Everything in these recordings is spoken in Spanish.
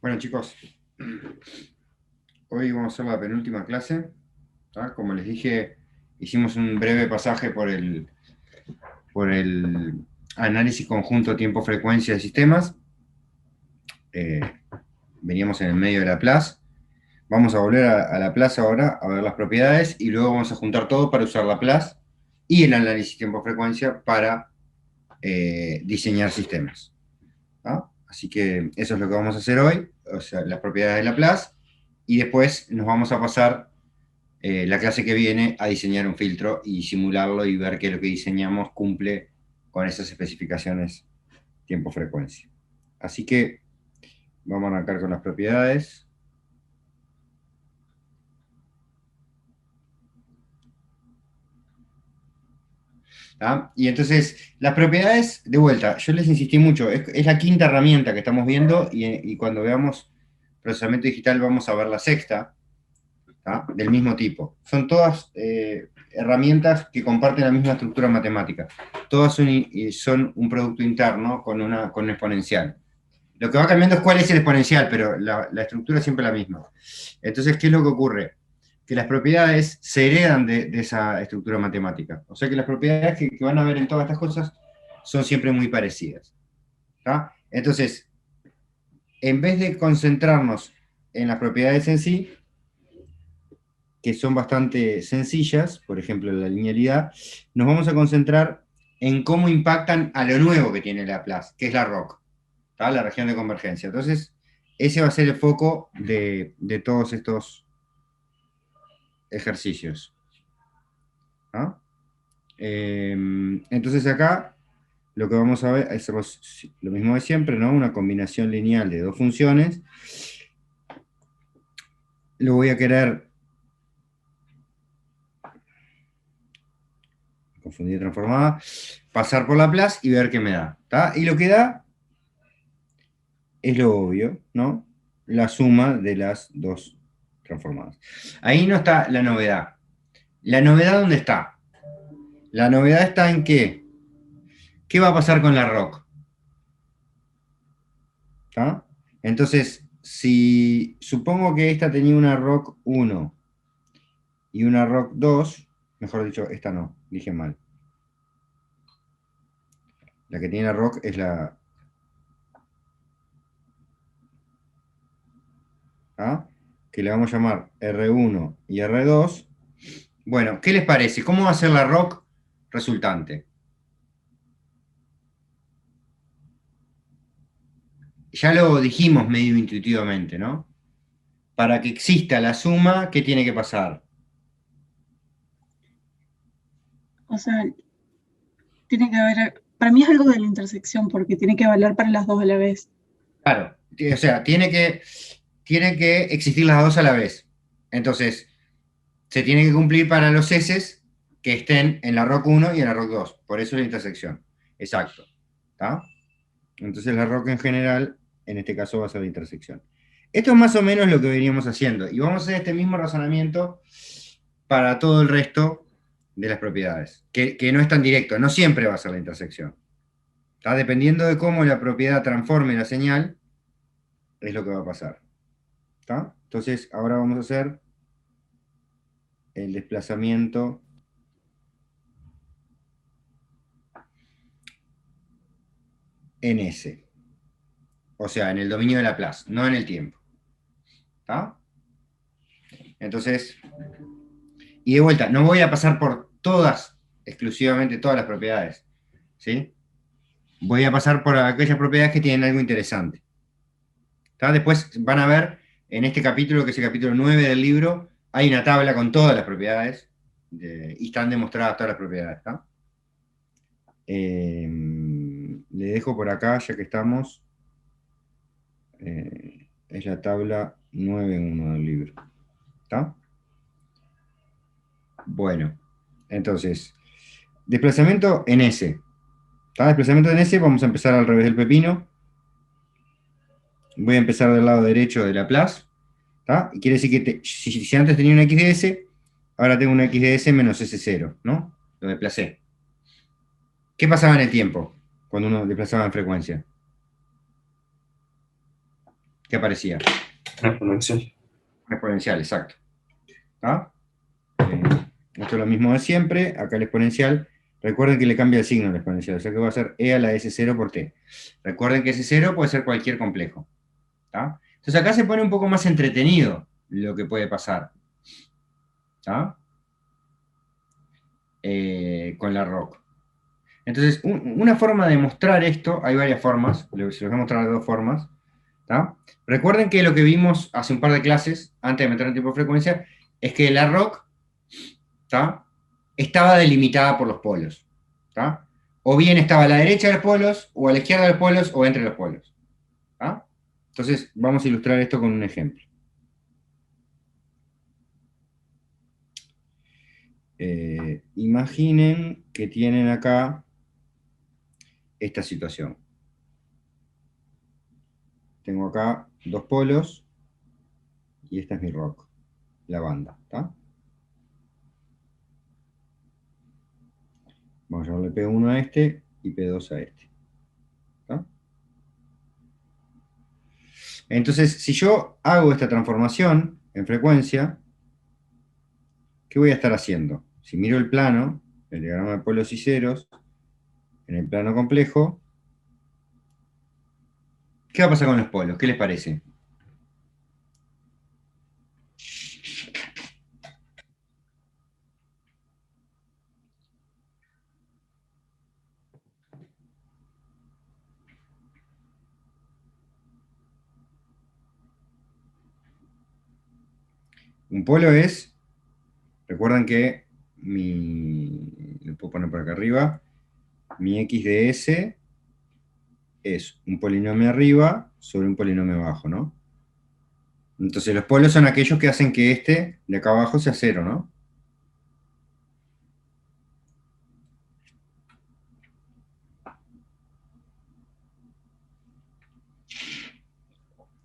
Bueno, chicos, hoy vamos a hacer la penúltima clase. ¿Tá? Como les dije, hicimos un breve pasaje por el análisis conjunto tiempo-frecuencia de sistemas. Eh, Veníamos en el medio de Laplace. Vamos a volver a Laplace ahora a ver las propiedades y luego vamos a juntar todo para usar Laplace y el análisis tiempo-frecuencia para diseñar sistemas. ¿Tá? Así que eso es lo que vamos a hacer hoy, o sea, las propiedades de Laplace, y después nos vamos a pasar la clase que viene a diseñar un filtro y simularlo y ver que lo que diseñamos cumple con esas especificaciones tiempo-frecuencia. Así que vamos a arrancar con las propiedades. ¿Tá? Y entonces, las propiedades, de vuelta, yo les insistí mucho, es la quinta herramienta que estamos viendo y cuando veamos procesamiento digital vamos a ver la sexta, ¿tá? Del mismo tipo. Son todas herramientas que comparten la misma estructura matemática. Todas son un producto interno con un exponencial. Lo que va cambiando es cuál es el exponencial, pero la estructura es siempre la misma. Entonces, ¿qué es lo que ocurre? Que las propiedades se heredan de esa estructura matemática. O sea que las propiedades que van a ver en todas estas cosas son siempre muy parecidas. ¿Tá? Entonces, en vez de concentrarnos en las propiedades en sí, que son bastante sencillas, por ejemplo la linealidad, nos vamos a concentrar en cómo impactan a lo nuevo que tiene Laplace, que es la ROC, ¿tá? La región de convergencia. Entonces, ese va a ser el foco de todos estos ejercicios. ¿Ah? Entonces acá lo que vamos a ver es lo mismo de siempre, ¿no? Una combinación lineal de dos funciones. Lo voy a querer confundir transformada, pasar por Laplace y ver qué me da. ¿Tá? Y lo que da es lo obvio, ¿no? La suma de las dos transformadas. Ahí no está la novedad. ¿La novedad dónde está? La novedad está en qué. ¿Qué va a pasar con la ROC? ¿Tá? Entonces, si supongo que esta tenía una ROC 1 y una ROC 2, mejor dicho, esta no, dije mal. La que tiene la ROC es la... ¿tá? Que le vamos a llamar R1 y R2. Bueno, ¿qué les parece? ¿Cómo va a ser la ROC resultante? Ya lo dijimos medio intuitivamente, ¿no? Para que exista la suma, ¿qué tiene que pasar? O sea, tiene que haber, para mí es algo de la intersección, porque tiene que valer para las dos a la vez. Claro, o sea, tiene que existir las dos a la vez. Entonces, se tiene que cumplir para los S que estén en la ROC 1 y en la ROC 2. Por eso la intersección. Exacto. ¿Tá? Entonces la ROC en general, en este caso va a ser la intersección. Esto es más o menos lo que veníamos haciendo. Y vamos a hacer este mismo razonamiento para todo el resto de las propiedades. Que no es tan directo. No siempre va a ser la intersección. ¿Tá? Dependiendo de cómo la propiedad transforme la señal, es lo que va a pasar. ¿Tá? Entonces, ahora vamos a hacer el desplazamiento en S. O sea, en el dominio de Laplace, no en el tiempo. ¿Tá? Entonces, y de vuelta, no voy a pasar por todas, exclusivamente todas las propiedades. ¿Sí? Voy a pasar por aquellas propiedades que tienen algo interesante. ¿Tá? Después van a ver en este capítulo, que es el capítulo 9 del libro, hay una tabla con todas las propiedades y están demostradas todas las propiedades. ¿Tá? Le dejo por acá, ya que estamos, es la tabla 9.1 del libro. ¿Está? Bueno, entonces, desplazamiento en S. ¿Tá? Desplazamiento en S, vamos a empezar al revés del pepino. Voy a empezar del lado derecho de Laplace. ¿Tá? Y quiere decir que si antes tenía una x de S, ahora tengo una x de S menos S0, ¿no? Lo desplacé. ¿Qué pasaba en el tiempo cuando uno desplazaba en frecuencia? ¿Qué aparecía? Una exponencial. Una exponencial, exacto. ¿Ah? Esto es lo mismo de siempre, acá el exponencial. Recuerden que le cambia el signo al exponencial, o sea que va a ser e a la s0 por t. Recuerden que s0 puede ser cualquier complejo. ¿Tá? Entonces acá se pone un poco más entretenido lo que puede pasar. ¿Tá? Con la ROC. Entonces, una forma de mostrar esto, hay varias formas, se los voy a mostrar de dos formas. ¿Tá? Recuerden que lo que vimos hace un par de clases, antes de meter en tipo de frecuencia, es que la ROC, ¿tá?, estaba delimitada por los polos. ¿Tá? O bien estaba a la derecha de los polos, o a la izquierda de los polos, o entre los polos. ¿Tá? Entonces, vamos a ilustrar esto con un ejemplo. Imaginen que tienen acá esta situación. Tengo acá dos polos, y esta es mi rock, la banda. ¿Tá? Vamos a llamarle P1 a este y P2 a este. ¿Tá? Entonces, si yo hago esta transformación en frecuencia, ¿qué voy a estar haciendo? Si miro el plano, el diagrama de polos y ceros, en el plano complejo, ¿qué va a pasar con los polos? ¿Qué les parece? Un polo es, recuerden que lo puedo poner por acá arriba, mi x de s es un polinomio arriba sobre un polinomio abajo, ¿no? Entonces los polos son aquellos que hacen que este de acá abajo sea cero, ¿no?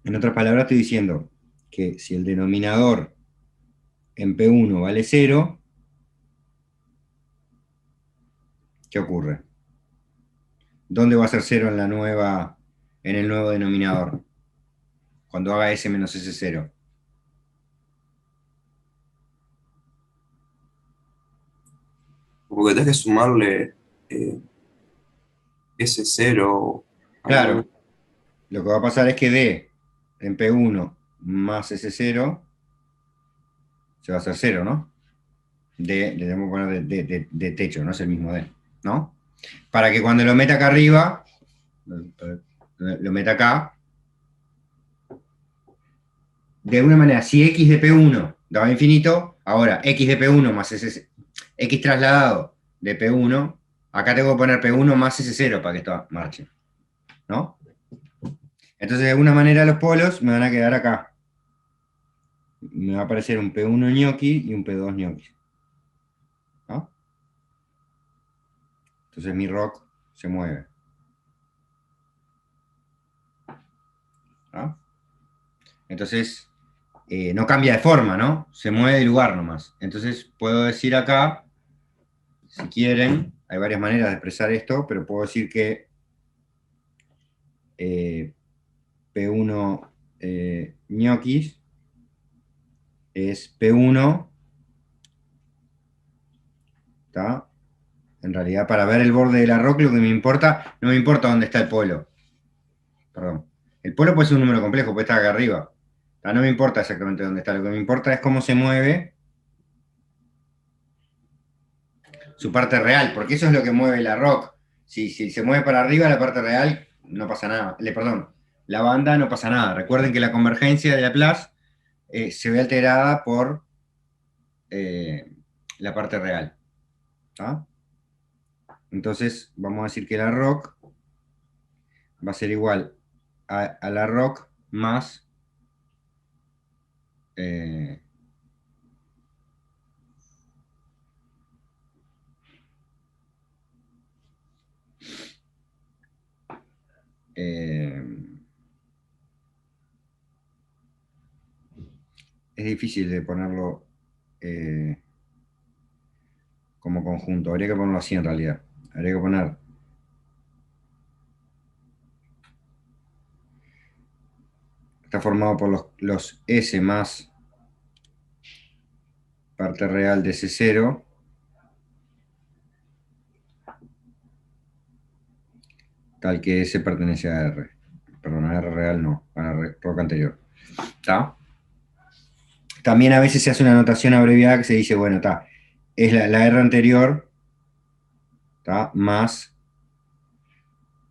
En otras palabras estoy diciendo que si el denominador en P1 vale 0, ¿qué ocurre? ¿Dónde va a ser 0 en el nuevo denominador? Cuando haga S menos S0. Porque tenés que sumarle S0 a Claro, lo que va a pasar es que D en P1 más S0 se va a hacer 0, ¿no? D, le debemos poner de techo, no es el mismo D, ¿no? Para que cuando lo meta acá arriba, lo meta acá, de alguna manera, si X de P1 daba infinito, ahora X de P1 más X trasladado de P1, acá tengo que poner P1 más S0 para que esto marche, ¿no? Entonces, de alguna manera, los polos me van a quedar acá. Me va a aparecer un P1 ñoqui y un P2 ñoqui. ¿No? Entonces mi rock se mueve. ¿No? Entonces, no cambia de forma, ¿no? Se mueve de lugar nomás. Entonces, puedo decir acá, si quieren, hay varias maneras de expresar esto, pero puedo decir que P1 ñoquis es P1, ¿está? En realidad, para ver el borde de la rock, lo que me importa, no me importa dónde está el polo. Perdón. El polo puede ser un número complejo, puede estar acá arriba. No me importa exactamente dónde está, lo que me importa es cómo se mueve su parte real, porque eso es lo que mueve la rock. Si se mueve para arriba, la parte real, no pasa nada. Perdón, la banda no pasa nada. Recuerden que la convergencia de Laplace se ve alterada por la parte real. ¿Tá? Entonces, vamos a decir que la rock va a ser igual a la rock más eh, es difícil de ponerlo como conjunto. Habría que ponerlo así en realidad. Habría que poner está formado por los S más parte real de C0, tal que S pertenece a R. Perdón, a R real no, a rock anterior. ¿Está? También a veces se hace una notación abreviada que se dice, bueno, está, es la R anterior, ¿está? Más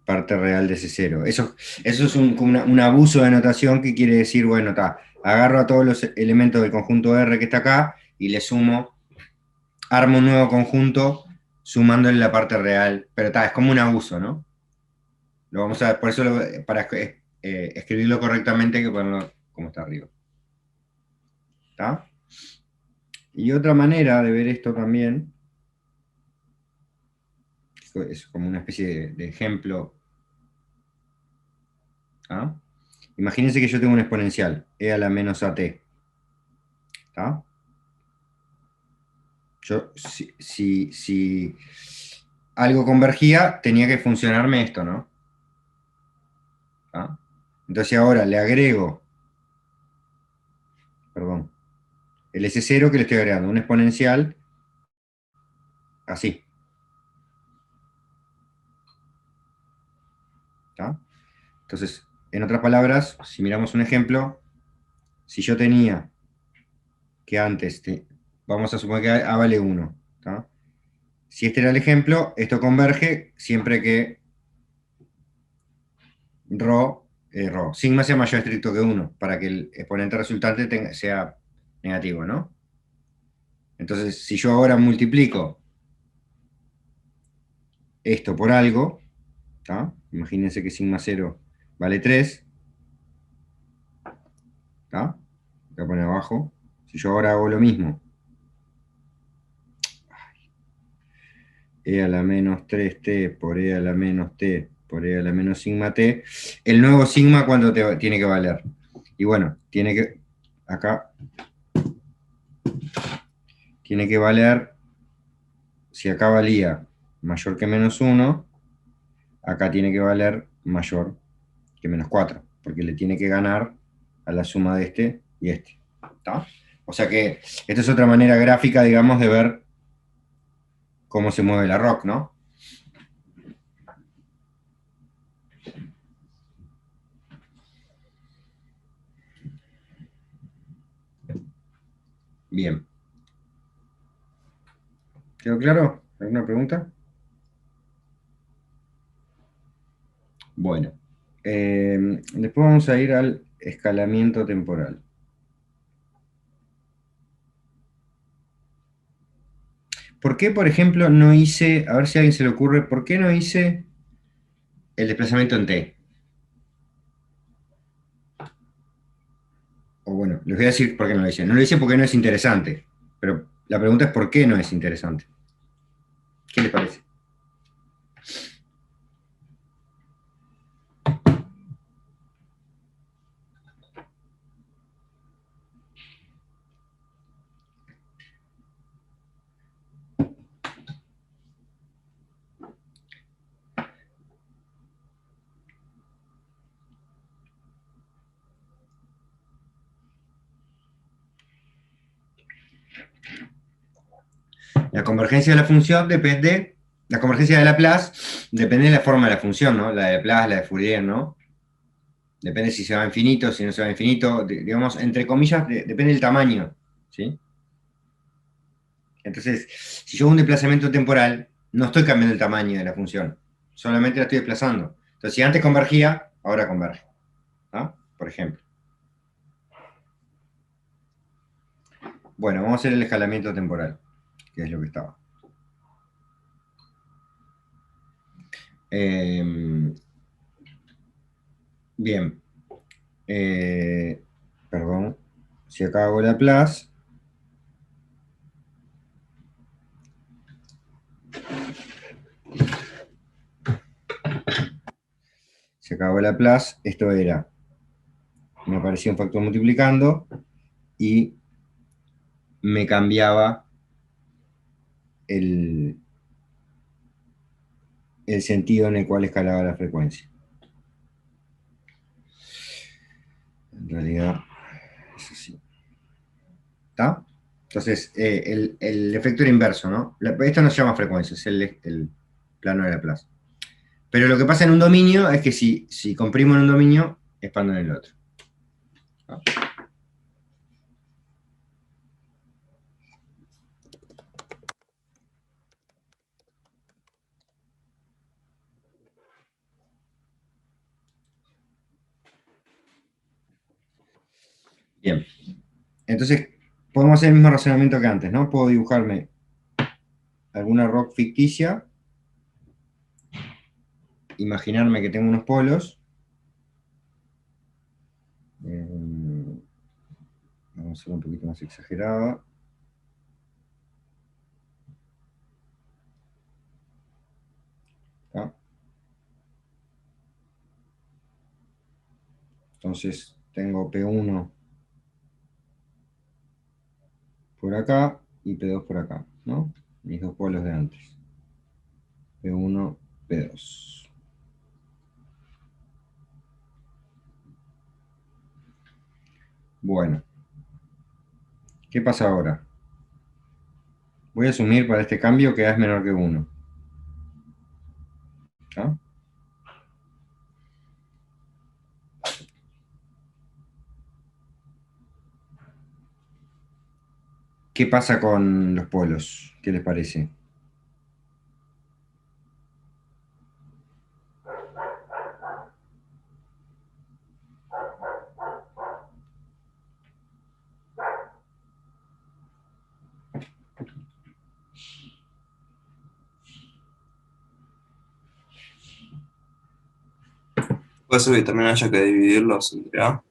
parte real de C0. Eso es como un abuso de notación que quiere decir, bueno, está, agarro a todos los elementos del conjunto R que está acá y le sumo, armo un nuevo conjunto sumándole la parte real, pero está, es como un abuso, ¿no? Lo vamos a, por eso, para escribirlo correctamente, hay que ponerlo como está arriba. ¿Está? Y otra manera de ver esto también, es como una especie de ejemplo. ¿Ah? Imagínense que yo tengo un exponencial, e a la menos at. ¿Está? Yo, si algo convergía, tenía que funcionarme esto, ¿no? ¿Ah? Entonces ahora le agrego, perdón, el S0 que le estoy agregando, un exponencial, así. ¿Está? Entonces, en otras palabras, si miramos un ejemplo, si yo tenía que antes, vamos a suponer que A vale 1, ¿está? Si este era el ejemplo, esto converge siempre que sigma sea mayor estricto que 1, para que el exponente resultante sea negativo, ¿no? Entonces, si yo ahora multiplico esto por algo, ¿tá? Imagínense que sigma 0 vale 3, ¿tá? Voy a poner abajo. Si yo ahora hago lo mismo, e a la menos 3t por e a la menos t por e a la menos sigma t, el nuevo sigma, ¿cuánto tiene que valer? Y bueno, acá, tiene que valer, si acá valía mayor que menos 1, acá tiene que valer mayor que menos 4, porque le tiene que ganar a la suma de este y este. ¿Está? O sea que esta es otra manera gráfica, digamos, de ver cómo se mueve la rock, ¿no? Bien. ¿Quedó claro? ¿Alguna pregunta? Bueno. Después vamos a ir al escalamiento temporal. ¿Por qué, por ejemplo, no hice, a ver si a alguien se le ocurre, ¿por qué no hice el desplazamiento en t? O bueno, les voy a decir por qué no lo hice. No lo hice porque no es interesante, pero la pregunta es ¿por qué no es interesante? ¿Qué les parece? La convergencia de la función depende, la convergencia de Laplace depende de la forma de la función, ¿no? La de Laplace, la de Fourier, ¿no? Depende si se va a infinito, si no se va a infinito, digamos, entre comillas, depende del tamaño, ¿sí? Entonces, si yo hago un desplazamiento temporal, no estoy cambiando el tamaño de la función, solamente la estoy desplazando. Entonces, si antes convergía, ahora converge, ¿no? Por ejemplo. Bueno, vamos a hacer el escalamiento temporal, que es lo que estaba. Bien. Perdón. Si acá hago Laplace, se acabó Laplace, esto era, me aparecía un factor multiplicando y me cambiaba el, el sentido en el cual escalaba la frecuencia. realidad es así. ¿Está? Entonces, el efecto era inverso, ¿no? Esto no se llama frecuencia, es el plano de Laplace. Pero lo que pasa en un dominio es que si comprimo en un dominio, expando en el otro. ¿Ah? Bien. Entonces, podemos hacer el mismo razonamiento que antes, ¿no? Puedo dibujarme alguna rock ficticia, imaginarme que tengo unos polos. Vamos a hacerlo un poquito más exagerado. ¿Ah? Entonces, tengo P1 por acá y P2 por acá, ¿no? Mis dos polos de antes. P1, P2. Bueno, ¿qué pasa ahora? Voy a asumir para este cambio que A es menor que 1. ¿Ah? ¿Qué pasa con los polos? ¿Qué les parece? Puede ser que también haya que dividirlos entre A.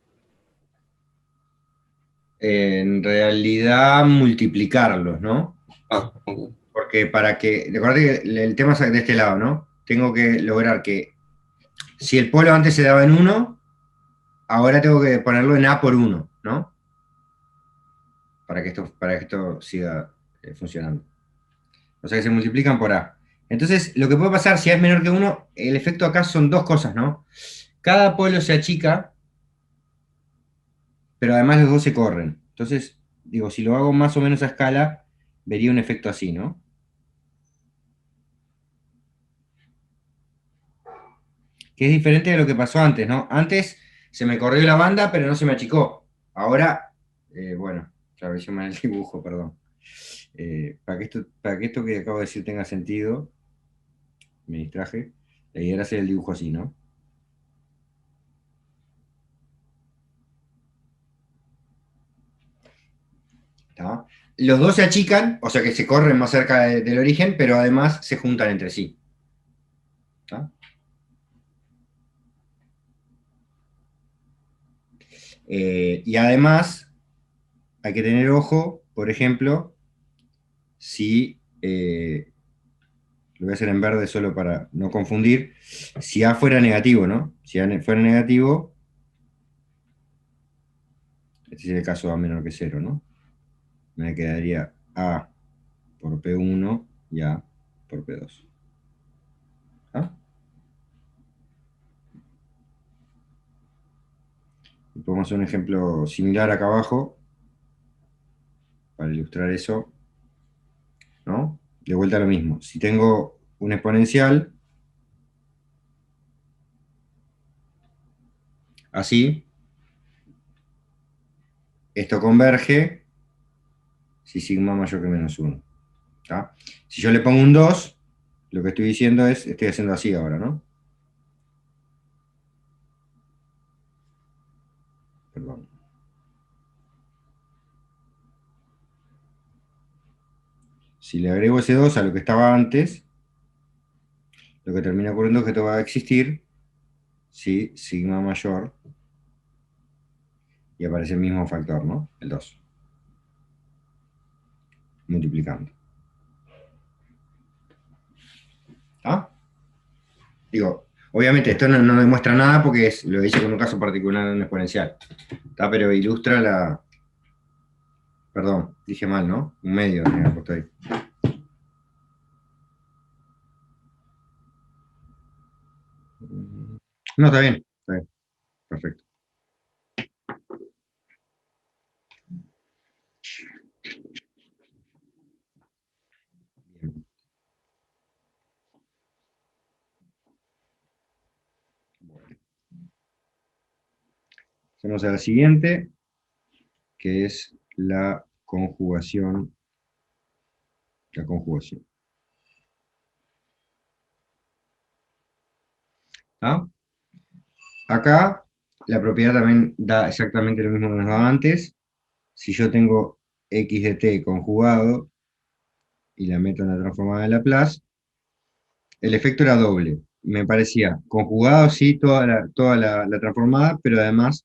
En realidad, multiplicarlos, ¿no? Ah, ok. Porque para que, recuerda que el tema es de este lado, ¿no? Tengo que lograr que, si el polo antes se daba en 1, ahora tengo que ponerlo en A por 1, ¿no? Para que esto siga funcionando. O sea que se multiplican por A. Entonces, lo que puede pasar si A es menor que 1, el efecto acá son dos cosas, ¿no? Cada polo se achica, pero además los dos se corren. Entonces, digo, si lo hago más o menos a escala, vería un efecto así, ¿no? Que es diferente de lo que pasó antes, ¿no? Antes se me corrió la banda, pero no se me achicó. Ahora, bueno, claro, hice mal el dibujo, perdón. Para que esto que acabo de decir tenga sentido, me distraje. La idea era hacer el dibujo así, ¿no? ¿Está? Los dos se achican, o sea que se corren más cerca del origen, pero además se juntan entre sí. ¿Está? Y además hay que tener ojo, por ejemplo, si lo voy a hacer en verde solo para no confundir, si A fuera negativo, ¿no? Si A fuera negativo, este es el caso A menor que cero, ¿no? Me quedaría A por P1 y A por P2. ¿Ah? Y podemos hacer un ejemplo similar acá abajo, para ilustrar eso, ¿no? De vuelta a lo mismo. Si tengo un exponencial, así, esto converge si sigma mayor que menos 1. ¿Tá? Si yo le pongo un 2, lo que estoy diciendo es, estoy haciendo así ahora, ¿no? Perdón. Si le agrego ese 2 a lo que estaba antes, lo que termina ocurriendo es que esto va a existir si sigma mayor y aparece el mismo factor, ¿no? El 2, multiplicando. ¿Ah? Digo, obviamente esto no demuestra nada porque lo hice con un caso particular en un exponencial. ¿Tá? Pero ilustra la... Perdón, dije mal, ¿no? Un medio tenía que haber puesto ahí. No, está bien, perfecto. Pasamos a la siguiente, que es la conjugación. La conjugación. ¿Ah? Acá la propiedad también da exactamente lo mismo que nos daba antes. Si yo tengo x de t conjugado y la meto en la transformada de Laplace, el efecto era doble. Me parecía conjugado, sí, toda la transformada, pero además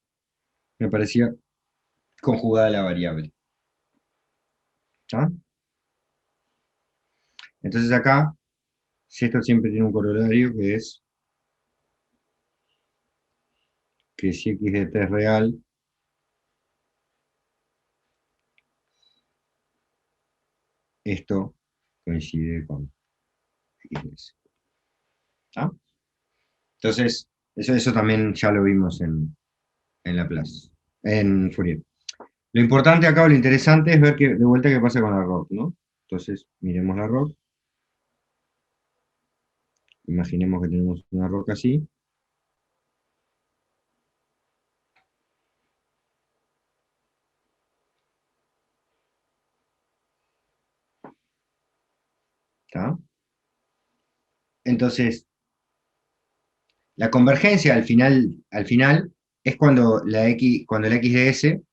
me parecía conjugada la variable. ¿Ah? Entonces acá, si esto siempre tiene un corolario, que es que si x de t es real, esto coincide con x de s. ¿Ah? Entonces, eso también ya lo vimos en Laplace, en Fourier. Lo importante acá, o lo interesante, es ver de vuelta qué pasa con la ROC, ¿no? Entonces, miremos la ROC. Imaginemos que tenemos una ROC así. ¿Está? Entonces, la convergencia al final es cuando la x de s,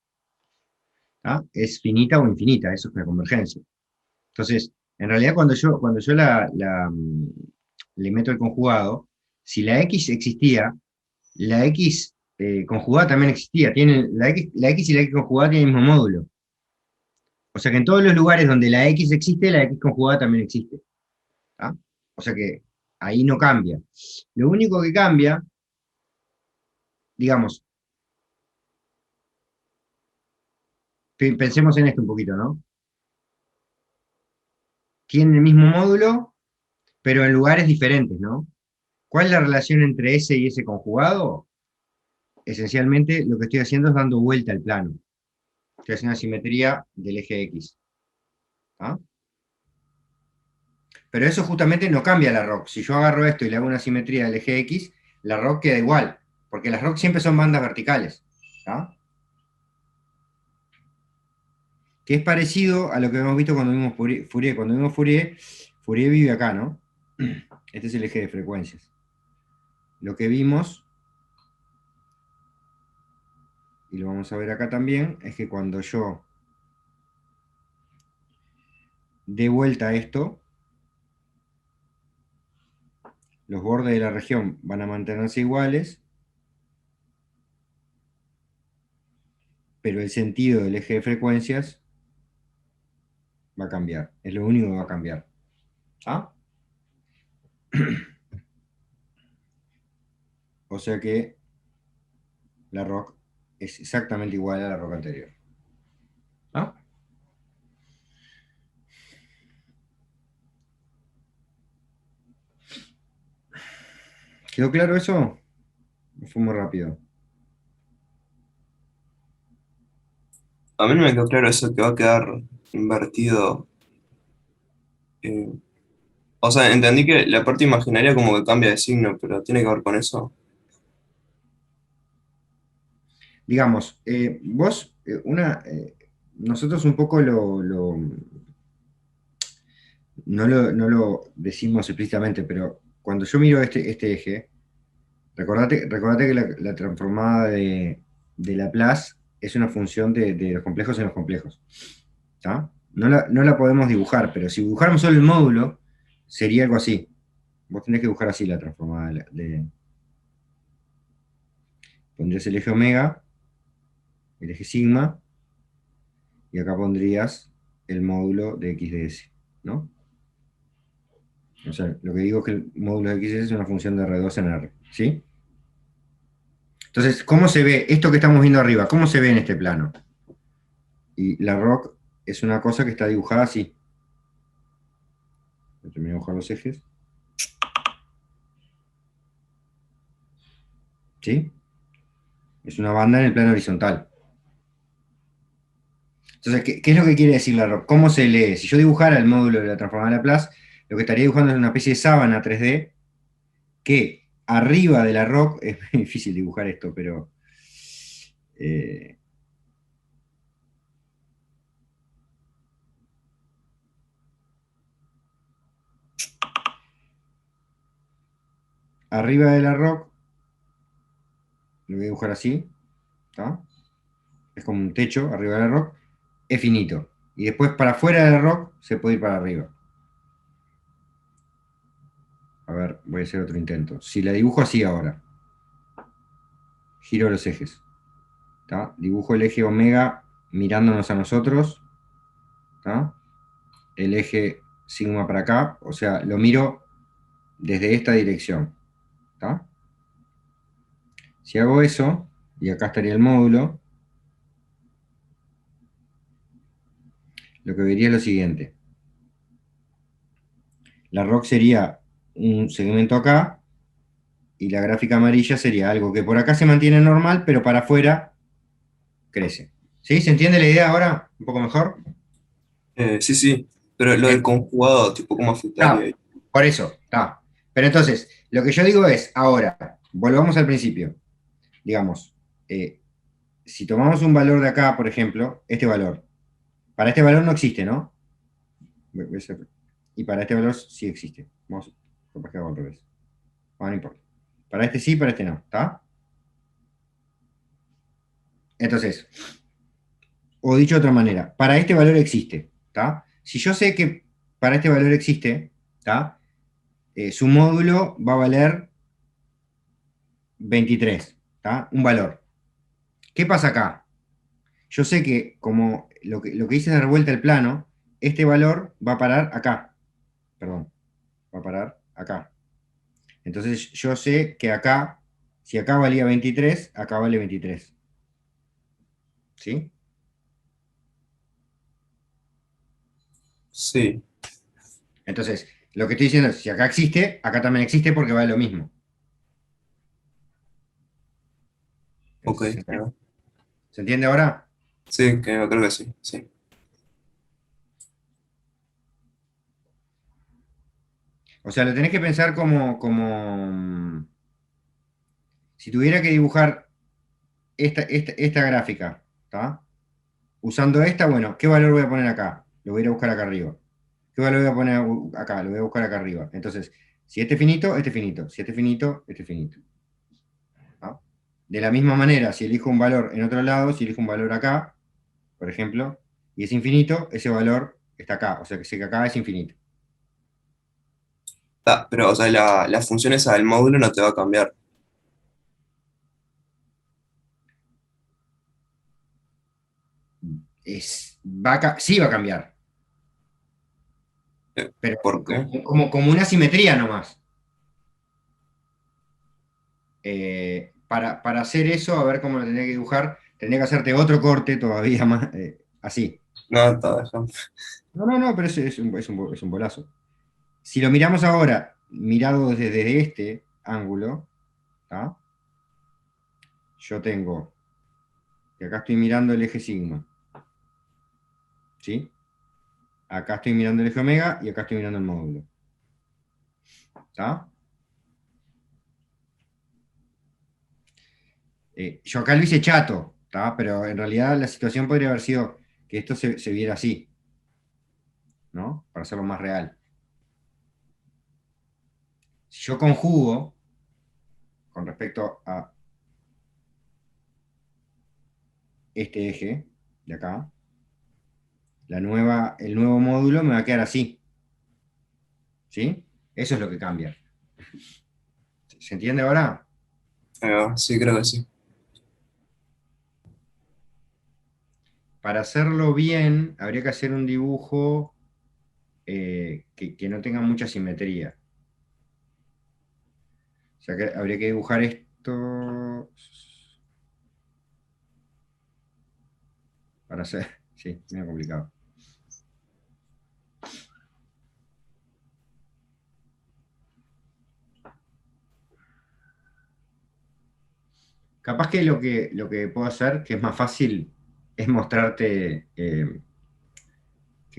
¿tá?, es finita o infinita, eso es la convergencia. Entonces, en realidad cuando yo le meto el conjugado, si la x existía, la x conjugada también existía. La x y la x conjugada tienen el mismo módulo. O sea que en todos los lugares donde la x existe, la x conjugada también existe. ¿Tá? O sea que ahí no cambia. Lo único que cambia, digamos, pensemos en esto un poquito, ¿no? Tienen el mismo módulo, pero en lugares diferentes, ¿no? ¿Cuál es la relación entre ese y ese conjugado? Esencialmente lo que estoy haciendo es dando vuelta al plano. Estoy haciendo una simetría del eje X. ¿Ah? Pero eso justamente no cambia la ROC. Si yo agarro esto y le hago una simetría del eje X, la ROC queda igual, porque las ROC siempre son bandas verticales. ¿Ah? Que es parecido a lo que hemos visto cuando vimos Fourier. Cuando vimos Fourier, Fourier vive acá, ¿no? Este es el eje de frecuencias. Lo que vimos, y lo vamos a ver acá también, es que cuando yo dé vuelta a esto, los bordes de la región van a mantenerse iguales, pero el sentido del eje de frecuencias va a cambiar. Es lo único que va a cambiar. ¿Ah? O sea que la ROC es exactamente igual a la ROC anterior. ¿Ah? ¿Quedó claro eso? Fue muy rápido. A mí no me quedó claro eso que va a quedar invertido. eh, O sea, entendí que la parte imaginaria como que cambia de signo, pero tiene que ver con eso. Digamos, vos, nosotros un poco no lo decimos explícitamente, pero cuando yo miro este eje, recordate que la transformada de Laplace es una función de los complejos en los complejos. ¿Tá? No la podemos dibujar, pero si dibujáramos solo el módulo, sería algo así. Vos tendrías que dibujar así la transformada pondrías el eje omega, el eje sigma, y acá pondrías el módulo de x de s, ¿no? O sea, lo que digo es que el módulo de x de s es una función de R2 en R, ¿sí? Entonces, ¿cómo se ve esto que estamos viendo arriba? ¿Cómo se ve en este plano? Y la ROC es una cosa que está dibujada así. Voy a terminar de dibujar los ejes. ¿Sí? Es una banda en el plano horizontal. Entonces, ¿qué es lo que quiere decir la ROC? ¿Cómo se lee? Si yo dibujara el módulo de la transformada de Laplace, lo que estaría dibujando es una especie de sábana 3D que arriba de la ROC, es difícil dibujar esto, pero Eh, arriba de la rock, lo voy a dibujar así, ¿está? Es como un techo arriba de la rock, es finito. Y después para afuera de la rock se puede ir para arriba. A ver, voy a hacer otro intento. Si la dibujo así ahora, giro los ejes, ¿está? Dibujo el eje omega mirándonos a nosotros, ¿está? El eje sigma para acá, o sea, lo miro desde esta dirección, ¿está? Si hago eso, y acá estaría el módulo, lo que vería es lo siguiente. La rock sería un segmento acá, y la gráfica amarilla sería algo que por acá se mantiene normal, pero para afuera crece. ¿Sí? ¿Se entiende la idea ahora? ¿Un poco mejor? Sí, sí, pero lo del Eh, conjugado, tipo, ¿cómo afectaría Está, ahí? por eso, está. Pero entonces, lo que yo digo es, ahora, volvamos al principio. Digamos, si tomamos un valor de acá, por ejemplo, este valor, para este valor no existe, ¿no? Y para este valor sí existe. Vamos, capaz que hago al revés. Bueno, no importa. Para este sí, para este no, ¿está? Entonces, o dicho de otra manera, para este valor existe, ¿está? Si yo sé que para este valor existe, ¿está? Su módulo va a valer 23, ¿está? Un valor. ¿Qué pasa acá? Yo sé que como lo que hice es dar vuelta el plano, este valor va a parar acá. Perdón, va a parar acá. Entonces yo sé que acá, si acá valía 23, acá vale 23. ¿Sí? Sí, Entonces, lo que estoy diciendo es, si acá existe, acá también existe porque vale lo mismo. ok. ¿Se entiende? ¿Se entiende ahora? Sí, creo que sí, sí. O sea, lo tenés que pensar como si tuviera que dibujar esta gráfica, ¿está? Usando esta, bueno, ¿qué valor voy a poner acá? Lo voy a ir a buscar acá arriba. ¿Qué valor voy a poner acá? Lo voy a buscar acá arriba. Entonces, si este es finito, este es finito. Si este es finito, este es finito. ¿Ah? De la misma manera, si elijo un valor en otro lado, si elijo un valor acá, por ejemplo, y es infinito, ese valor está acá. O sea que sé que acá es infinito. Pero, o sea, la función esa del módulo no te va a cambiar. Sí va a cambiar, Eh, pero ¿Por qué? como una simetría nomás. Para hacer eso, a ver cómo lo tendría que dibujar, tendría que hacerte otro corte todavía más, así. No, está dejando. No, no, no, pero es un bolazo. Si lo miramos ahora, mirado desde este ángulo, ¿tá? Yo tengo, que acá estoy mirando el eje sigma, ¿sí? Acá estoy mirando el eje omega y acá estoy mirando el módulo, ¿tá? Yo acá lo hice chato, ¿tá? Pero en realidad la situación podría haber sido que esto se viera así, ¿no? Para hacerlo más real. Si yo conjugo con respecto a este eje de acá, el nuevo módulo me va a quedar así, ¿sí? Eso es lo que cambia. ¿Se entiende ahora? Ahí va, sí, creo que sí. Para hacerlo bien, habría que hacer un dibujo que no tenga mucha simetría. O sea, que habría que dibujar esto para hacer. Sí, medio complicado. Capaz que lo que puedo hacer, que es más fácil, es mostrarte, que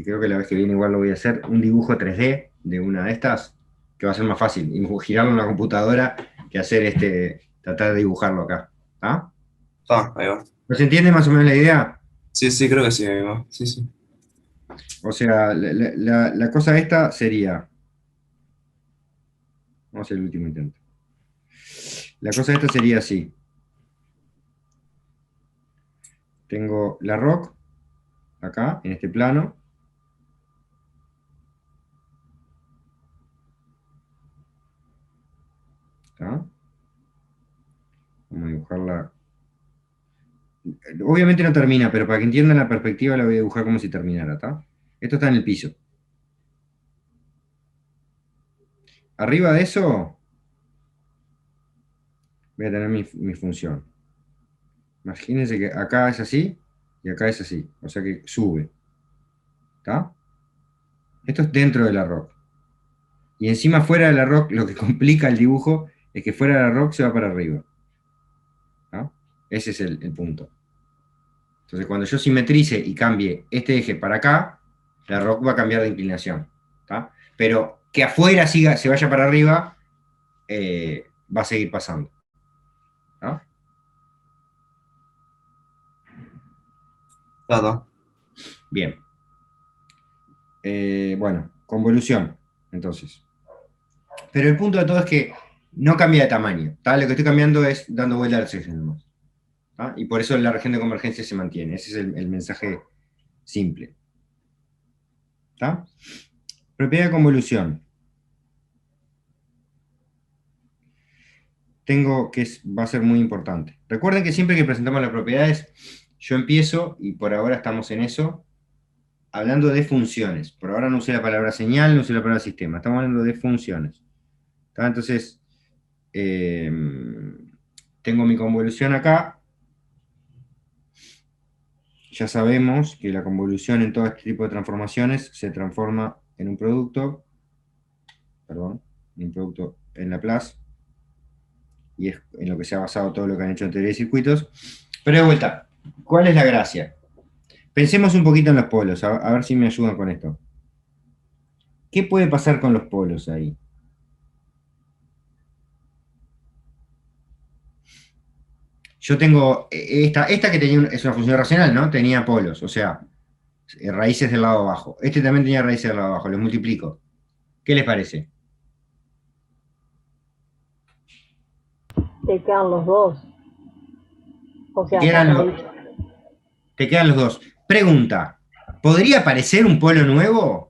creo que la vez que viene igual lo voy a hacer, un dibujo 3D de una de estas, que va a ser más fácil, y girarlo en la computadora que hacer tratar de dibujarlo acá. ¿Ah? Ahí va. ¿Se entiende más o menos la idea? Sí, sí, creo que sí, ahí va. Sí, sí. O sea, la cosa esta sería, vamos a hacer el último intento. La cosa esta sería así. Tengo la rock acá, en este plano. ¿Está? Vamos a dibujarla. Obviamente no termina, pero para que entiendan la perspectiva la voy a dibujar como si terminara, ¿está? Esto está en el piso. Arriba de eso voy a tener mi función. Imagínense que acá es así y acá es así. O sea que sube. ¿Está? Esto es dentro de la rock. Y encima fuera de la rock, lo que complica el dibujo es que fuera de la rock se va para arriba. ¿Está? Ese es el punto. Entonces cuando yo simetrice y cambie este eje para acá, la rock va a cambiar de inclinación. ¿Está? Pero que afuera se vaya para arriba, va a seguir pasando. ¿Está? Está. Bien. Bueno, convolución, entonces. Pero el punto de todo es que no cambia de tamaño. ¿Tá? Lo que estoy cambiando es dando vuelta al eje nomás. ¿Tá? Y por eso la región de convergencia se mantiene. Ese es el mensaje simple. ¿Tá? Propiedad de convolución. Va a ser muy importante. Recuerden que siempre que presentamos las propiedades, yo empiezo, y por ahora estamos en eso, hablando de funciones. Por ahora no usé la palabra señal, no usé la palabra sistema. Estamos hablando de funciones. ¿Tá? Entonces, tengo mi convolución acá. Ya sabemos que la convolución en todo este tipo de transformaciones se transforma en un producto, perdón, en un producto en Laplace, y es en lo que se ha basado todo lo que han hecho en teoría de circuitos. Pero de vuelta, ¿cuál es la gracia? Pensemos un poquito en los polos, a ver si me ayudan con esto. ¿Qué puede pasar con los polos ahí? Yo tengo esta que tenía es una función racional, ¿no? Tenía polos, o sea, raíces del lado abajo. Este también tenía raíces del lado abajo, los multiplico. ¿Qué les parece? Te quedan los dos. O Te sea, quedan, sacan el... te quedan los dos. Pregunta, ¿podría aparecer un polo nuevo?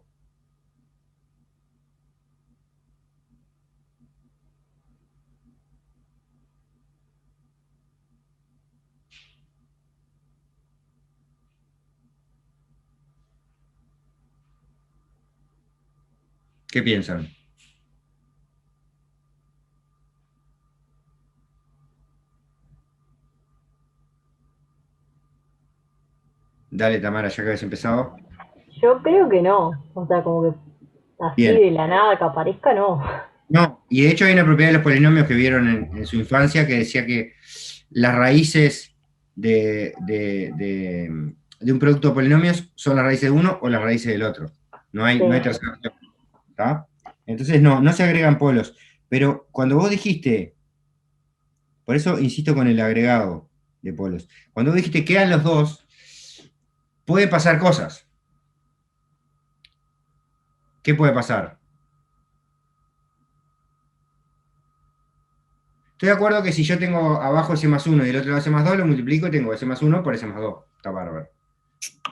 ¿Qué piensan? Dale, Tamara, ya que habéis empezado. Yo creo que no. O sea, como que así Bien. de la nada que aparezca, no. No, y de hecho hay una propiedad de los polinomios que vieron en su infancia que decía que las raíces de un producto de polinomios son las raíces de uno o las raíces del otro. No hay Sí. tercera opción. ¿Tá? Entonces no se agregan polos. Pero cuando vos dijiste, por eso insisto con el agregado de polos, cuando vos dijiste quedan los dos, puede pasar cosas. ¿Qué puede pasar? Estoy de acuerdo que si yo tengo abajo S más 1 y el otro lado S más 2, lo multiplico y tengo S más 1 por S más 2. Está bárbaro.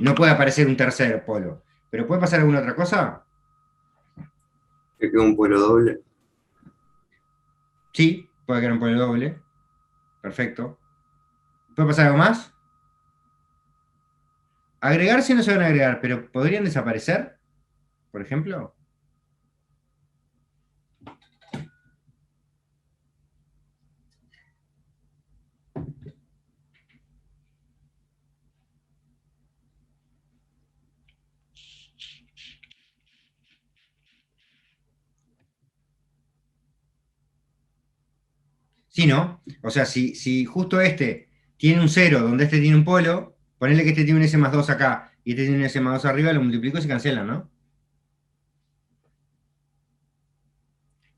No puede aparecer un tercer polo. ¿Pero puede pasar alguna otra cosa? Que queda un polo doble. Sí, puede quedar un polo doble. Perfecto. ¿Puede pasar algo más? Agregarse no se van a agregar, pero ¿podrían desaparecer? Por ejemplo. Sí, ¿no? O sea, si justo este tiene un 0 donde este tiene un polo, ponerle que este tiene un S más 2 acá y este tiene un S más 2 arriba, lo multiplico y se cancelan, ¿no?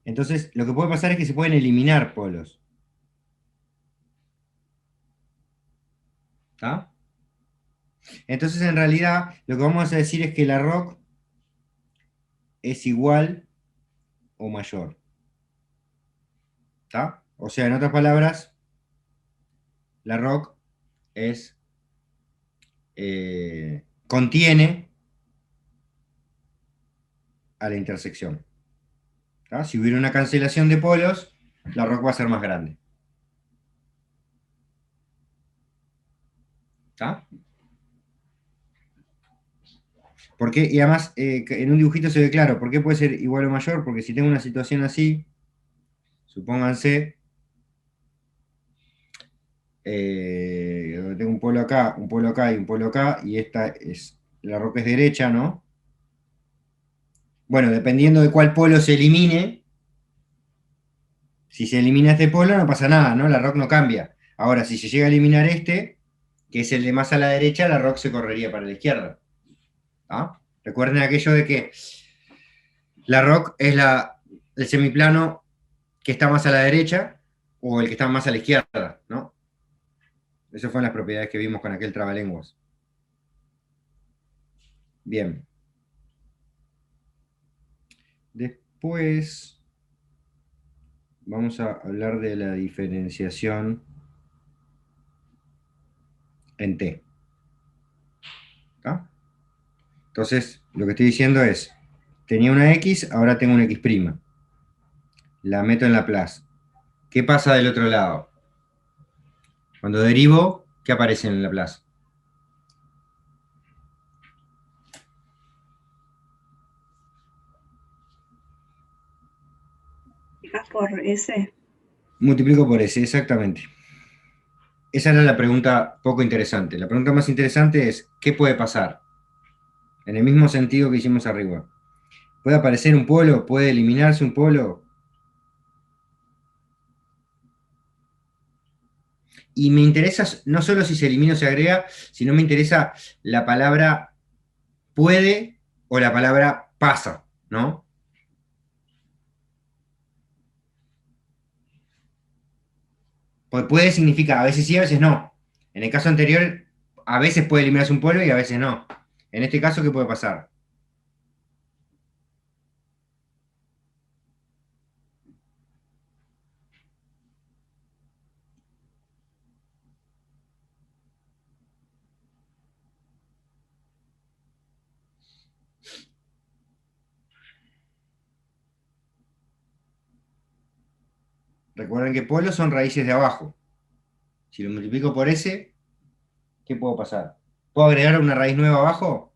Entonces, lo que puede pasar es que se pueden eliminar polos. ¿Está? Entonces, en realidad, lo que vamos a decir es que la ROC es igual o mayor. ¿Está? O sea, en otras palabras, la ROC es, contiene a la intersección. ¿Tá? Si hubiera una cancelación de polos, la ROC va a ser más grande. ¿Está? Porque, y además, en un dibujito se ve claro, ¿por qué puede ser igual o mayor? Porque si tengo una situación así, supónganse, donde tengo un polo acá y un polo acá, y esta es, la ROC es derecha, ¿no? Bueno, dependiendo de cuál polo se elimine, si se elimina este polo no pasa nada, ¿no? La ROC no cambia. Ahora, si se llega a eliminar este, que es el de más a la derecha, la ROC se correría para la izquierda. ¿Ah? Recuerden aquello de que la ROC es el semiplano que está más a la derecha o el que está más a la izquierda, ¿no? Esas fueron las propiedades que vimos con aquel trabalenguas. Bien. Después vamos a hablar de la diferenciación en T. ¿Tá? Entonces, lo que estoy diciendo es, tenía una X, ahora tengo una X'. La meto en Laplace. ¿Qué pasa del otro lado? Cuando derivo, ¿qué aparece en Laplace? Fijas por S. Multiplico por S, exactamente. Esa era la pregunta poco interesante. La pregunta más interesante es, ¿qué puede pasar? En el mismo sentido que hicimos arriba. ¿Puede aparecer un polo? ¿Puede eliminarse un polo? Y me interesa no solo si se elimina o se agrega, sino me interesa la palabra puede o la palabra pasa, ¿no? Porque puede significa a veces sí, a veces no. En el caso anterior, a veces puede eliminarse un polo y a veces no. En este caso, ¿qué puede pasar? Recuerden que polos son raíces de abajo. Si lo multiplico por S, ¿qué puedo pasar? ¿Puedo agregar una raíz nueva abajo?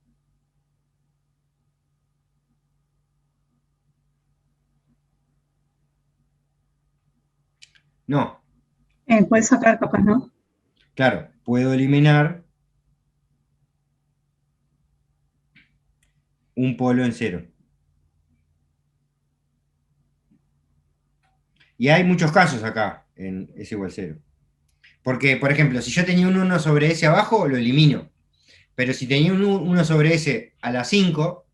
No. Puedes sacar capaz, ¿no? Claro, puedo eliminar un polo en cero. Y hay muchos casos acá en S igual 0. Porque, por ejemplo, si yo tenía un 1 sobre S abajo, lo elimino. Pero si tenía un 1 sobre S a la 5,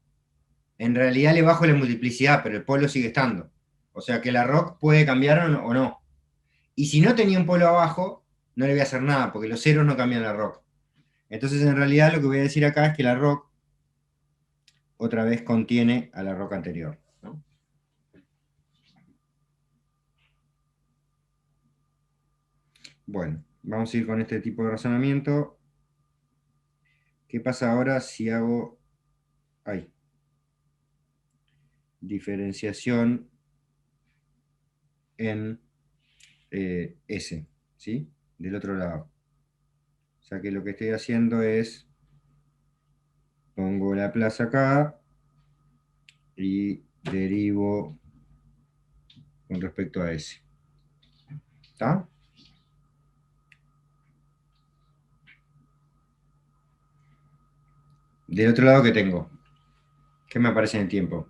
en realidad le bajo la multiplicidad, pero el polo sigue estando. O sea que la ROC puede cambiar o no. Y si no tenía un polo abajo, no le voy a hacer nada, porque los ceros no cambian la ROC. Entonces, en realidad, lo que voy a decir acá es que la ROC otra vez contiene a la ROC anterior, ¿no? Bueno, vamos a ir con este tipo de razonamiento. ¿Qué pasa ahora si hago diferenciación en S, ¿sí? Del otro lado. O sea que lo que estoy haciendo es, pongo la plaza acá y derivo con respecto a S. ¿Está? Del otro lado, ¿qué tengo? ¿Qué me aparece en el tiempo?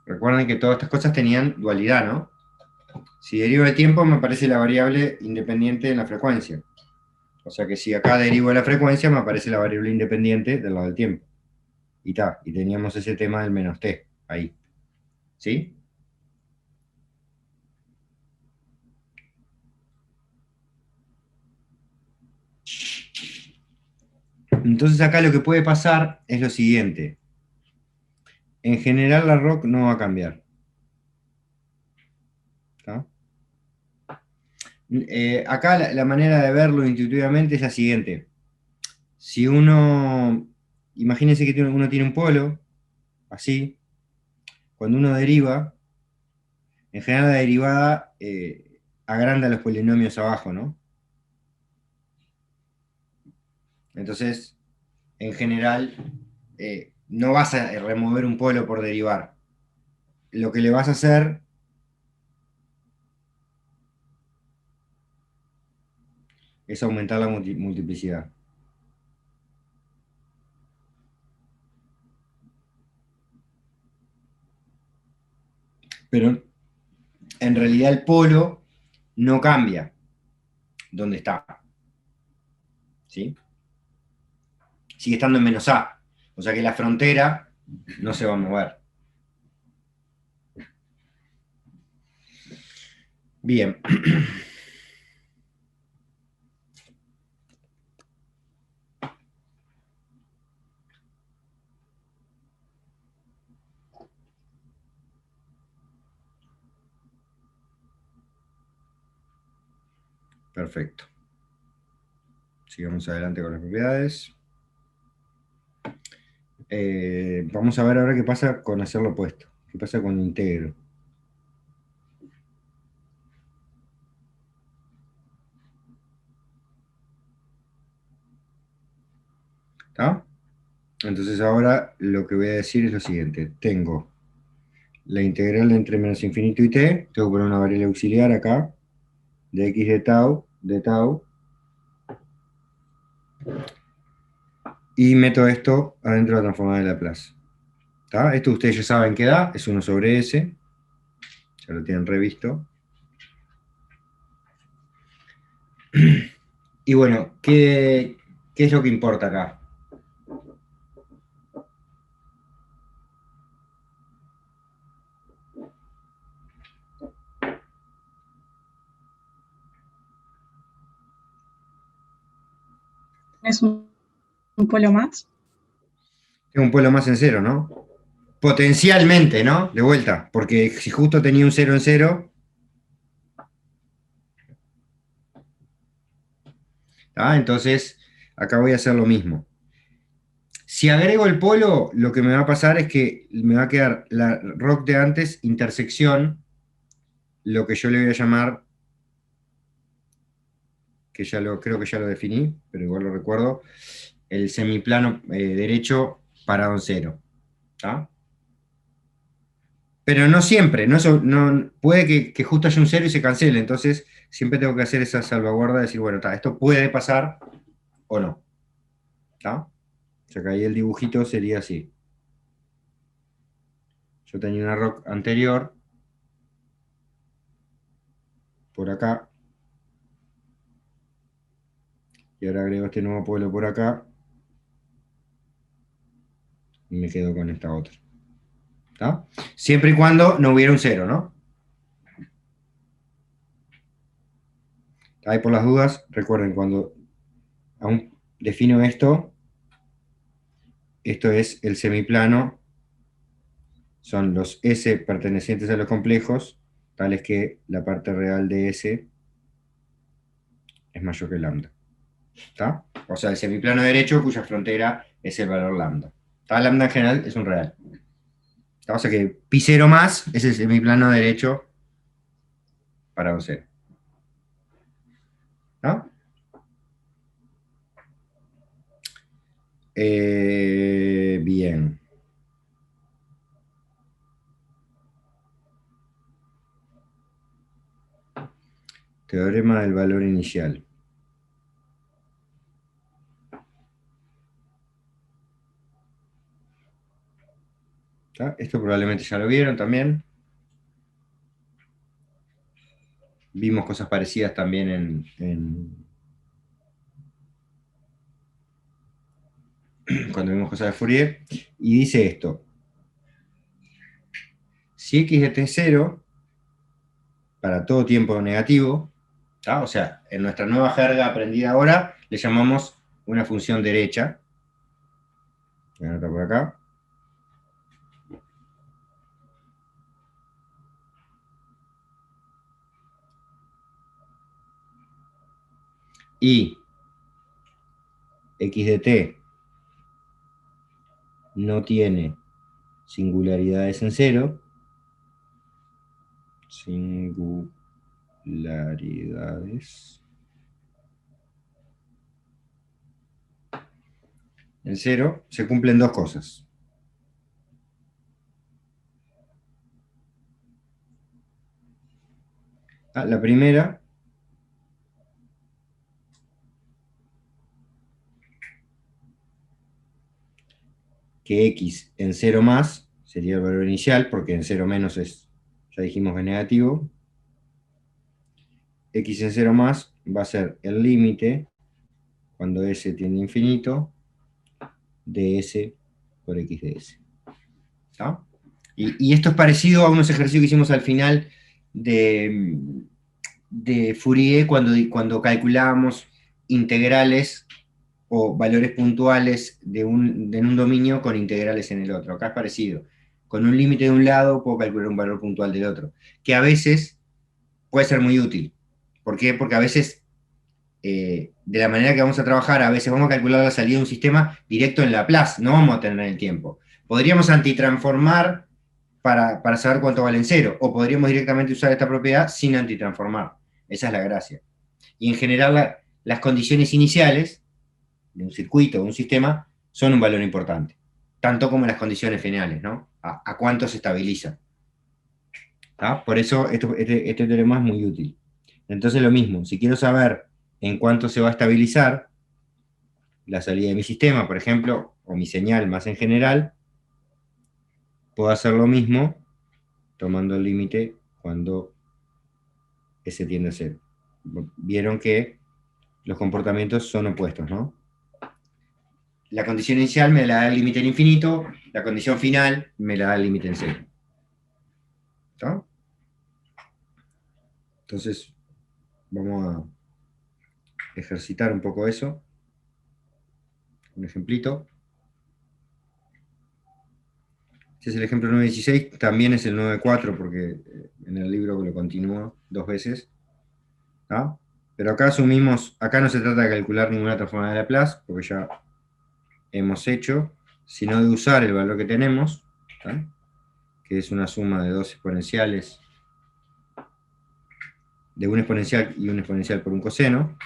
Recuerden que todas estas cosas tenían dualidad, ¿no? Si derivo de tiempo, me aparece la variable independiente en la frecuencia. O sea que si acá derivo la frecuencia, me aparece la variable independiente del lado del tiempo. Y ta, y teníamos ese tema del menos t, ahí. ¿Sí? Entonces acá lo que puede pasar es lo siguiente. En general la ROC no va a cambiar. ¿Tá? Acá la manera de verlo intuitivamente es la siguiente. Si uno, imagínense que uno tiene un polo, así, cuando uno deriva, en general la derivada agranda los polinomios abajo, ¿no? Entonces, en general, no vas a remover un polo por derivar. Lo que le vas a hacer es aumentar la multiplicidad. Pero en realidad el polo no cambia donde está. ¿Sí? Sigue estando en menos A. O sea que la frontera no se va a mover. Bien. Perfecto. Sigamos adelante con las propiedades. Vamos a ver ahora qué pasa con hacer lo opuesto. ¿Qué pasa con integro? ¿Está? Entonces ahora lo que voy a decir es lo siguiente. Tengo la integral entre menos infinito y t. Tengo que poner una variable auxiliar acá. De x de tau. Y meto esto adentro de la transformada de Laplace. ¿Está? Esto ustedes ya saben qué da. Es 1 sobre s. Ya lo tienen revisto. Y bueno, ¿qué es lo que importa acá? ¿Es un polo más? Tengo un polo más en cero, ¿no? Potencialmente, ¿no? De vuelta, porque si justo tenía un 0 en 0, entonces acá voy a hacer lo mismo. Si agrego el polo, lo que me va a pasar es que me va a quedar la ROC de antes, intersección, lo que yo le voy a llamar, que creo que ya lo definí, pero igual lo recuerdo, el semiplano derecho parado en cero. ¿Está? Pero no siempre, puede que justo haya un cero y se cancele, entonces siempre tengo que hacer esa salvaguarda de decir, bueno, esto puede pasar o no. ¿Está? O sea que ahí el dibujito sería así. Yo tenía una ROC anterior, por acá, y ahora agrego este nuevo pueblo por acá, y me quedo con esta otra. ¿Está? Siempre y cuando no hubiera un cero, ¿no? Ahí por las dudas, recuerden, cuando aún defino esto es el semiplano, son los S pertenecientes a los complejos, tales que la parte real de S es mayor que lambda. ¿Está? O sea, el semiplano derecho cuya frontera es el valor lambda. ¿Está? Lambda en general es un real. ¿Está? O sea que pi0 más es el semiplano derecho para un cero. ¿Está? Bien. Teorema del valor inicial. ¿Está? Esto probablemente ya lo vieron también. Vimos cosas parecidas también cuando vemos cosas de Fourier, y dice esto. Si x de t es 0, para todo tiempo negativo, ¿tá? O sea, en nuestra nueva jerga aprendida ahora, le llamamos una función derecha. Voy a anotar por acá. Y x de t no tiene singularidades en 0. Singularidades en 0, se cumplen dos cosas. La primera, que x en 0 más sería el valor inicial, porque en 0 menos es, ya dijimos, es negativo. X en 0 más va a ser el límite, cuando s tiende a infinito, de s por x de s. ¿Está? Y esto es parecido a unos ejercicios que hicimos al final de Fourier cuando calculábamos integrales o valores puntuales en un dominio con integrales en el otro. Acá es parecido. Con un límite de un lado puedo calcular un valor puntual del otro, que a veces puede ser muy útil. ¿Por qué? Porque a veces, de la manera que vamos a trabajar, a veces vamos a calcular la salida de un sistema directo en Laplace, no vamos a tener el tiempo. Podríamos antitransformar para saber cuánto vale en 0, o podríamos directamente usar esta propiedad sin antitransformar. Esa es la gracia. Y en general las condiciones iniciales de un circuito o un sistema son un valor importante, tanto como las condiciones finales, ¿no? A cuánto se estabiliza. ¿Tá? Por eso este teorema es muy útil. Entonces lo mismo, si quiero saber en cuánto se va a estabilizar la salida de mi sistema, por ejemplo, o mi señal más en general, puedo hacer lo mismo tomando el límite cuando S tiende a 0. Vieron que los comportamientos son opuestos, ¿no? La condición inicial me la da el límite en infinito, la condición final me la da el límite en 0. ¿Está? Entonces, vamos a ejercitar un poco eso. Un ejemplito. Este es el ejemplo 9.16, también es el 9.4 porque en el libro lo continúo dos veces. ¿Tá? Pero acá asumimos, acá no se trata de calcular ninguna transformada de Laplace, porque ya hemos hecho, sino de usar el valor que tenemos, ¿tá? Que es una suma de dos exponenciales, de un exponencial y un exponencial por un coseno.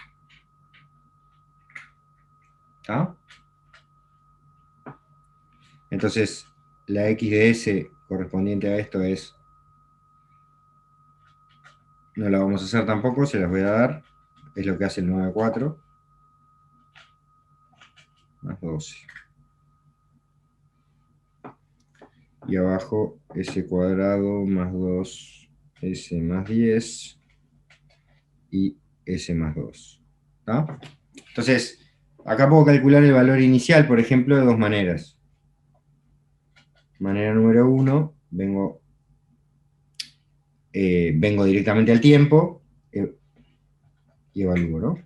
¿Tá? Entonces, la x de s correspondiente a esto es, no la vamos a hacer tampoco, se las voy a dar, es lo que hace el 9.4, más 12. Y abajo s cuadrado más 2s más 10 y s más 2. ¿Tá? Entonces, acá puedo calcular el valor inicial, por ejemplo, de dos maneras. Manera número 1, vengo directamente al tiempo y evalúo, ¿no?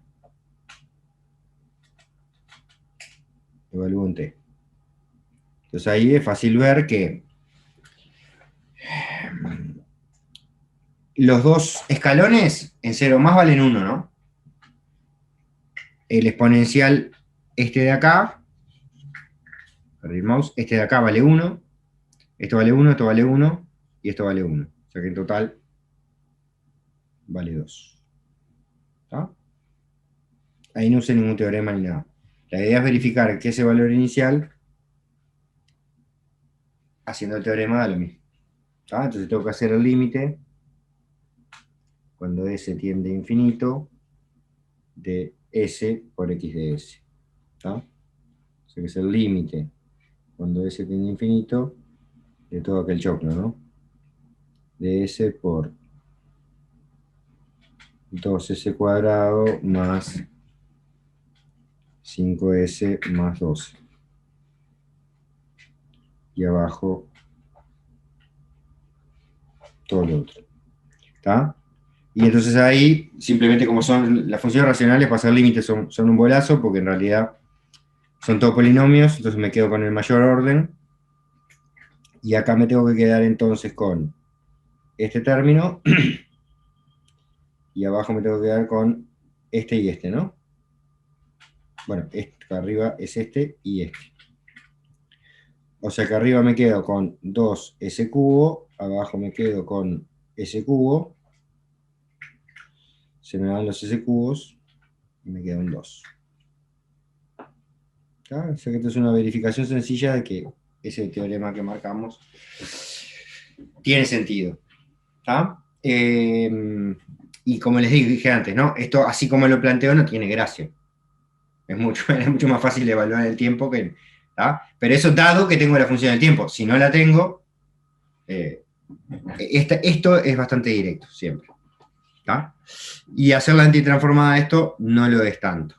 Evalúo en t. Entonces ahí es fácil ver que los dos escalones en 0 más valen 1, ¿no? El exponencial este de acá, perdí el mouse, este de acá vale 1, esto vale 1, esto vale 1, y esto vale 1. O sea que en total vale 2. ¿Tá? Ahí no usé ningún teorema ni nada. La idea es verificar que ese valor inicial, haciendo el teorema, da lo mismo. ¿Tá? Entonces tengo que hacer el límite, cuando s tiende a infinito, de s por x de s. ¿Tá? O sea que es el límite, cuando s tiende a infinito, de todo aquel choclo, ¿no? De s por 2s cuadrado más 5s más 12. y abajo todo lo otro. ¿Está? Y entonces ahí, simplemente como son las funciones racionales, pasar límites son un bolazo, porque en realidad son todos polinomios, entonces me quedo con el mayor orden, y acá me tengo que quedar entonces con este término, y abajo me tengo que quedar con este y este, ¿no? Bueno, este acá arriba es este y este. O sea que arriba me quedo con 2s cubo, abajo me quedo con s cubo, se me van los s cubos y me queda un 2. ¿Está? O sea que esto es una verificación sencilla de que ese teorema que marcamos tiene sentido. ¿Está? Y como les dije antes, ¿no? Esto, así como lo planteo, no tiene gracia. Es mucho más fácil de evaluar el tiempo que... ¿tá? Pero eso dado que tengo la función del tiempo. Si no la tengo, esto es bastante directo, siempre. ¿Tá? Y hacer la antitransformada de esto no lo es tanto.